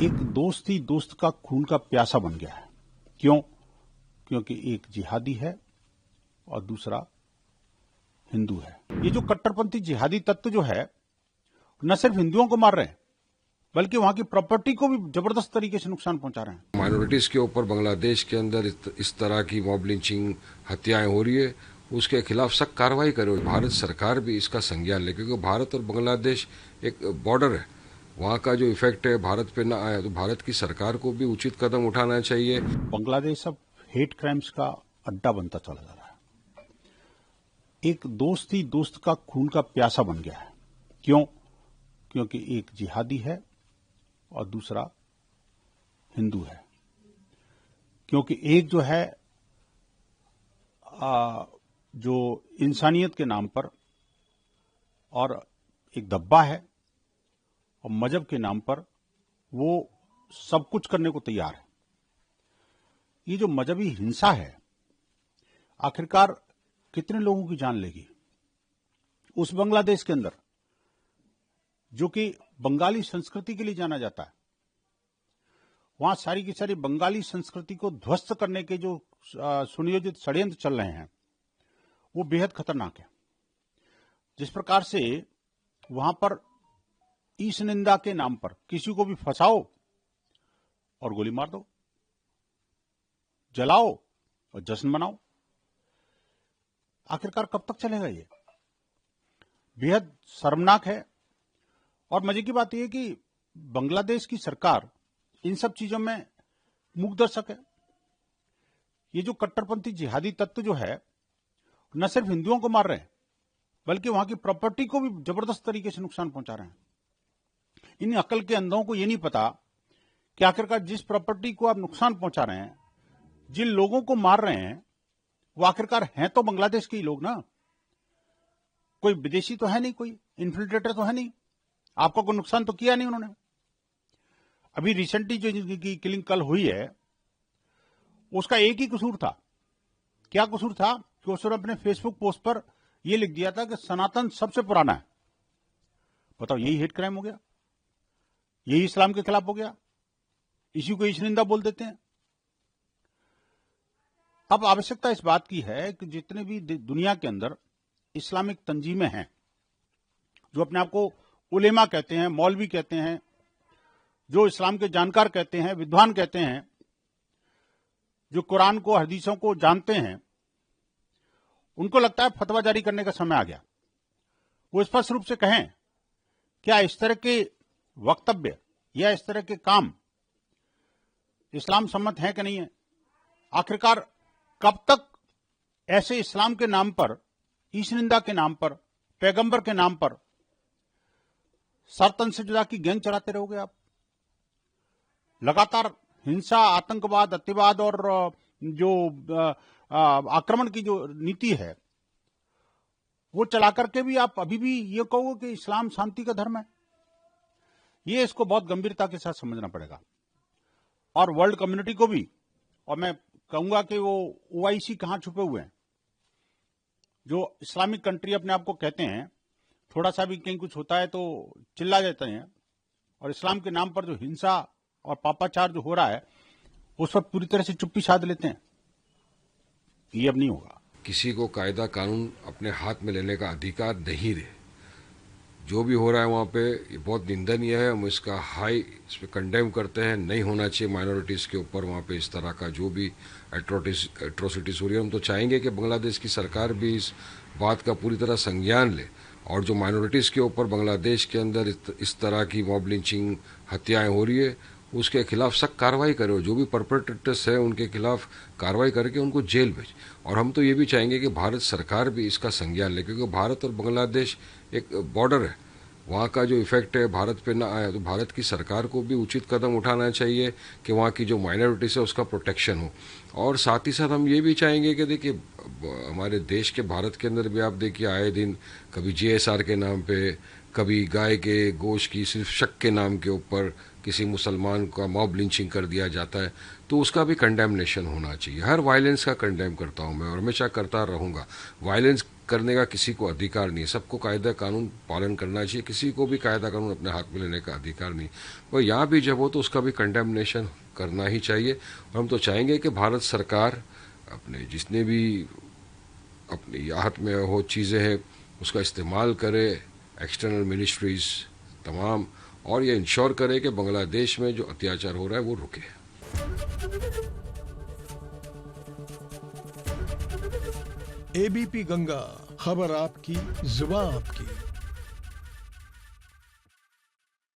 एक दोस्त ही दोस्त का खून का प्यासा बन गया है। क्यों? क्योंकि एक जिहादी है और दूसरा हिंदू है। ये जो कट्टरपंथी जिहादी तत्व जो है न सिर्फ हिंदुओं को मार रहे हैं बल्कि वहां की प्रॉपर्टी को भी जबरदस्त तरीके से नुकसान पहुंचा रहे हैं। माइनॉरिटीज के ऊपर बांग्लादेश के अंदर इस तरह की मॉब लिंचिंग हत्याएं हो रही है, उसके खिलाफ सख्त कार्रवाई करे। भारत सरकार भी इसका संज्ञान ले, क्योंकि भारत और बांग्लादेश एक बॉर्डर है। वहाँ का जो इफेक्ट है भारत पे ना आए तो भारत की सरकार को भी उचित कदम उठाना चाहिए। बांग्लादेश अब हेट क्राइम्स का अड्डा बनता चला जा रहा है। एक दोस्त ही दोस्त का खून का प्यासा बन गया है। क्यों? क्योंकि एक जिहादी है और दूसरा हिंदू है। क्योंकि एक जो है जो इंसानियत के नाम पर और एक दब्बा है और मजहब के नाम पर वो सब कुछ करने को तैयार है। ये जो मजहबी हिंसा है आखिरकार कितने लोगों की जान लेगी? उस बांग्लादेश के अंदर जो कि बंगाली संस्कृति के लिए जाना जाता है, वहां सारी की सारी बंगाली संस्कृति को ध्वस्त करने के जो सुनियोजित षड्यंत्र चल रहे हैं वो बेहद खतरनाक है। जिस प्रकार से वहां पर ईश निंदा के नाम पर किसी को भी फंसाओ और गोली मार दो, जलाओ और जश्न मनाओ। आखिरकार कब तक चलेगा? ये बेहद शर्मनाक है। और मजे की बात यह है कि बांग्लादेश की सरकार इन सब चीजों में मूकदर्शक है। ये जो कट्टरपंथी जिहादी तत्व जो है न सिर्फ हिंदुओं को मार रहे हैं बल्कि वहां की प्रॉपर्टी को भी जबरदस्त तरीके से नुकसान पहुंचा रहे हैं। इन अकल के अंधों को यह नहीं पता कि आखिरकार जिस प्रॉपर्टी को आप नुकसान पहुंचा रहे हैं, जिन लोगों को मार रहे हैं, वो आखिरकार हैं तो बांग्लादेश के ही लोग ना। कोई विदेशी तो है नहीं, कोई इन्फिल्ट्रेटर तो है नहीं। आपका कोई नुकसान तो किया नहीं उन्होंने। अभी रिसेंटली जो जिनकी किलिंग कल हुई है उसका एक ही कसूर था। क्या कसूर था? कि उसने अपने फेसबुक पोस्ट पर यह लिख दिया था कि सनातन सबसे पुराना है। बताओ, यही हेट क्राइम हो गया? यही इस्लाम के खिलाफ हो गया? इसी को ईशनिंदा बोल देते हैं। अब आवश्यकता इस बात की है कि जितने भी दुनिया के अंदर इस्लामिक तंजीमें हैं, जो अपने आप को उलेमा कहते हैं, मौलवी कहते हैं, जो इस्लाम के जानकार कहते हैं, विद्वान कहते हैं, जो कुरान को हदीसों को जानते हैं, उनको लगता है फतवा जारी करने का समय आ गया। वो स्पष्ट रूप से कहें क्या इस तरह के वक्तव्य या इस तरह के काम इस्लाम सम्मत है कि नहीं है। आखिरकार कब तक ऐसे इस्लाम के नाम पर, ईशनिंदा के नाम पर, पैगंबर के नाम पर सरतन से जुदा की गैंग चलाते रहोगे आप? लगातार हिंसा, आतंकवाद, अतिवाद और जो आक्रमण की जो नीति है वो चला करके भी आप अभी भी ये कहोगे कि इस्लाम शांति का धर्म है। ये इसको बहुत गंभीरता के साथ समझना पड़ेगा और वर्ल्ड कम्युनिटी को भी। और मैं कहूंगा कि वो ओआईसी कहां छुपे हुए हैं। जो इस्लामिक कंट्री अपने आप को कहते हैं, थोड़ा सा भी कहीं कुछ होता है तो चिल्ला जाते हैं और इस्लाम के नाम पर जो हिंसा और पापाचार जो हो रहा है उस पर पूरी तरह से चुप्पी साध लेते हैं। ये अब नहीं होगा। किसी को कायदा कानून अपने हाथ में लेने का अधिकार नहीं रहे। जो भी हो रहा है वहाँ पे ये बहुत निंदनीय है। हम इसका इस पे कंडेम करते हैं। नहीं होना चाहिए माइनॉरिटीज़ के ऊपर वहाँ पे इस तरह का जो भी एट्रोसिटीज हो रही है। हम तो चाहेंगे कि बांग्लादेश की सरकार भी इस बात का पूरी तरह संज्ञान ले और जो माइनॉरिटीज़ के ऊपर बांग्लादेश के अंदर इस तरह की मॉब लिंचिंग हत्याएं हो रही है, उसके खिलाफ सख्त कार्रवाई करे। जो भी परपेट्रेटर्स हैं उनके खिलाफ कार्रवाई करके उनको जेल भेजे। और हम तो ये भी चाहेंगे कि भारत सरकार भी इसका संज्ञान ले, क्योंकि भारत और बांग्लादेश एक बॉर्डर है। वहाँ का जो इफेक्ट है भारत पे ना आए तो भारत की सरकार को भी उचित कदम उठाना चाहिए कि वहाँ की जो माइनॉरिटीज़ है उसका प्रोटेक्शन हो। और साथ ही साथ हम ये भी चाहेंगे कि देखिए हमारे देश के भारत के अंदर भी आप देखिए आए दिन कभी जीएसआर के नाम पे, कभी गाय के गोश्त की सिर्फ शक के नाम के ऊपर किसी मुसलमान का मॉब लिंचिंग कर दिया जाता है, तो उसका भी कंडेमनेशन होना चाहिए। हर वायलेंस का कंडेम करता हूँ मैं और हमेशा करता रहूँगा। वायलेंस करने का किसी को अधिकार नहीं है। सबको कायदा कानून पालन करना चाहिए, किसी को भी कायदा कानून अपने हाथ में लेने का अधिकार नहीं। और यहाँ भी जब हो तो उसका भी कंडेमनेशन करना ही चाहिए। और हम तो चाहेंगे कि भारत सरकार अपने जितने भी अपने हाथ में हो चीज़ें हैं उसका इस्तेमाल करे, एक्सटर्नल मिनिस्ट्रीज तमाम, और ये इंश्योर करे कि बांग्लादेश में जो अत्याचार हो रहा है वो रुके। एबीपी गंगा, खबर आपकी, जुबान आपकी।